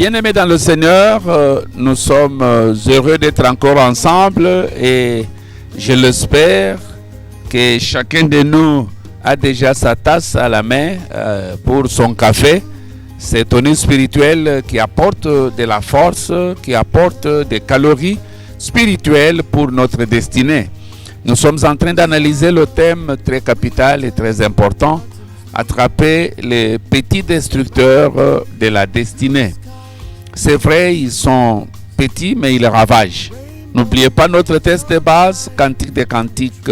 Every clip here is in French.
Bien-aimés dans le Seigneur, nous sommes heureux d'être encore ensemble et je l'espère que chacun de nous a déjà sa tasse à la main pour son café. C'est un spirituel qui apporte de la force, qui apporte des calories spirituelles pour notre destinée. Nous sommes en train d'analyser le thème très capital et très important, attraper les petits destructeurs de la destinée. C'est vrai, ils sont petits, mais ils ravagent. N'oubliez pas notre texte de base, Cantique des Cantiques,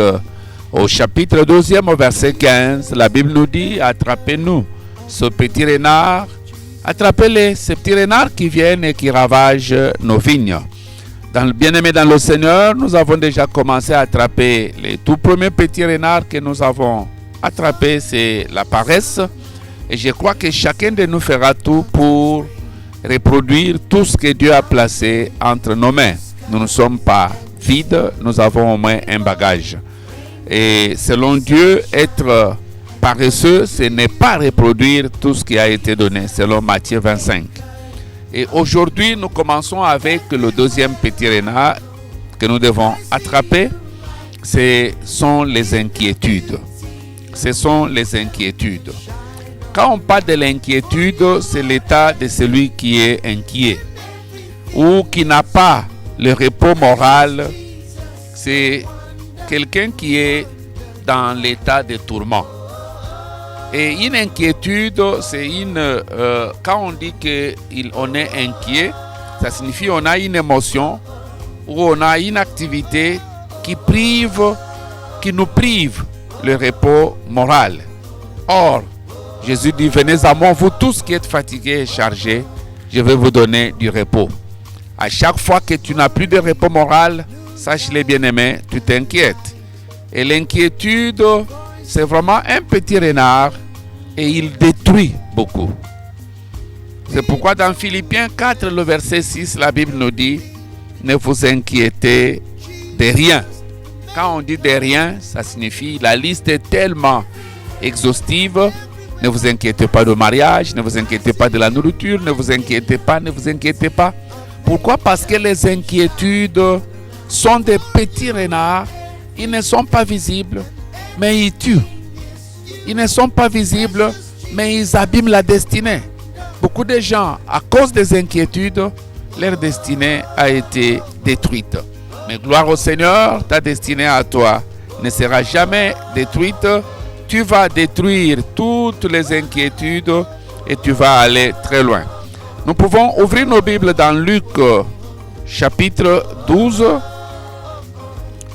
au chapitre 12, au verset 15. La Bible nous dit, attrapez-nous ce petit renard, attrapez-les, ces petits renards qui viennent et qui ravagent nos vignes. Bien-aimés dans le Seigneur, nous avons déjà commencé à attraper les tout premiers petits renards que nous avons attrapés, c'est la paresse. Et je crois que chacun de nous fera tout pour reproduire tout ce que Dieu a placé entre nos mains. Nous ne sommes pas vides, nous avons au moins un bagage. Et selon Dieu, être paresseux, ce n'est pas reproduire tout ce qui a été donné, selon Matthieu 25. Et aujourd'hui, nous commençons avec le deuxième petit renard que nous devons attraper. Ce sont les inquiétudes. Ce sont les inquiétudes. Quand on parle de l'inquiétude, c'est l'état de celui qui est inquiet ou qui n'a pas le repos moral. C'est quelqu'un qui est dans l'état de tourment. Et une inquiétude, c'est quand on dit qu'on est inquiet, ça signifie qu'on a une émotion ou on a une activité qui nous prive le repos moral. Or, Jésus dit, venez à moi, vous tous qui êtes fatigués et chargés, je vais vous donner du repos. À chaque fois que tu n'as plus de repos moral, sache-le bien-aimé, tu t'inquiètes. Et l'inquiétude, c'est vraiment un petit renard et il détruit beaucoup. C'est pourquoi dans Philippiens 4, le verset 6, la Bible nous dit, ne vous inquiétez de rien. Quand on dit de rien, ça signifie, la liste est tellement exhaustive. Ne vous inquiétez pas du mariage, ne vous inquiétez pas de la nourriture, ne vous inquiétez pas, ne vous inquiétez pas. Pourquoi? Parce que les inquiétudes sont des petits renards. Ils ne sont pas visibles, mais ils tuent. Ils ne sont pas visibles, mais ils abîment la destinée. Beaucoup de gens, à cause des inquiétudes, leur destinée a été détruite. Mais gloire au Seigneur, ta destinée à toi ne sera jamais détruite. Tu vas détruire toutes les inquiétudes et tu vas aller très loin. Nous pouvons ouvrir nos Bibles dans Luc chapitre 12.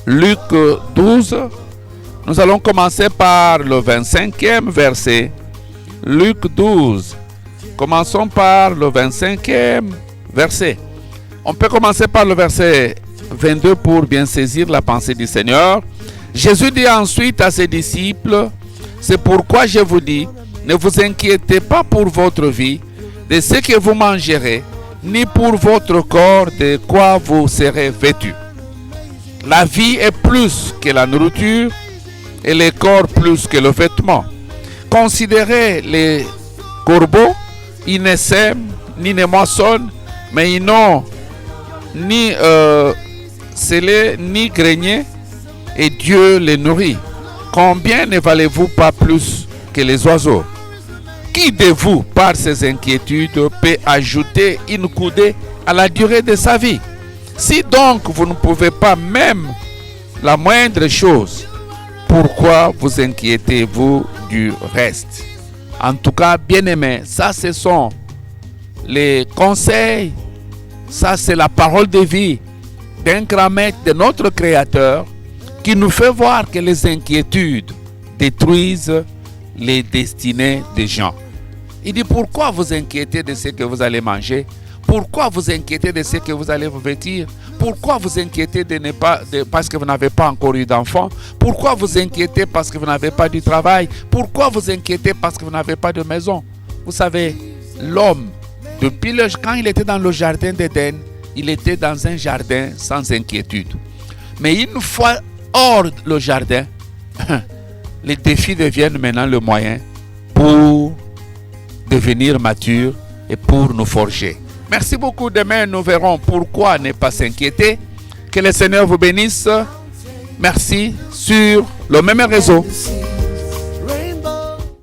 Luc 12. Nous allons commencer par le 25e verset. Luc 12. Commençons par le 25e verset. On peut commencer par le verset 22 pour bien saisir la pensée du Seigneur. Jésus dit ensuite à ses disciples, c'est pourquoi je vous dis, ne vous inquiétez pas pour votre vie, de ce que vous mangerez, ni pour votre corps, de quoi vous serez vêtus. La vie est plus que la nourriture, et le corps plus que le vêtement. Considérez les corbeaux, ils ne sèment, ni ne moissonnent, mais ils n'ont ni scellé, ni grenier, et Dieu les nourrit. Combien ne valez-vous pas plus que les oiseaux? Qui de vous, par ses inquiétudes, peut ajouter une coudée à la durée de sa vie? Si donc vous ne pouvez pas même la moindre chose, pourquoi vous inquiétez-vous du reste? En tout cas, bien-aimés, ça ce sont les conseils, ça c'est la parole de vie d'un grand maître, de notre Créateur, qui nous fait voir que les inquiétudes détruisent les destinées des gens. Il dit, pourquoi vous inquiétez de ce que vous allez manger? Pourquoi vous inquiétez de ce que vous allez vous vêtir? Pourquoi vous inquiétez parce que vous n'avez pas encore eu d'enfant? Pourquoi vous inquiétez parce que vous n'avez pas du travail? Pourquoi vous inquiétez parce que vous n'avez pas de maison? Vous savez, l'homme, quand il était dans le jardin d'Éden, il était dans un jardin sans inquiétude. Mais une fois hors le jardin, les défis deviennent maintenant le moyen pour devenir mature et pour nous forger. Merci beaucoup. Demain, nous verrons pourquoi ne pas s'inquiéter. Que le Seigneur vous bénisse. Merci sur le même réseau.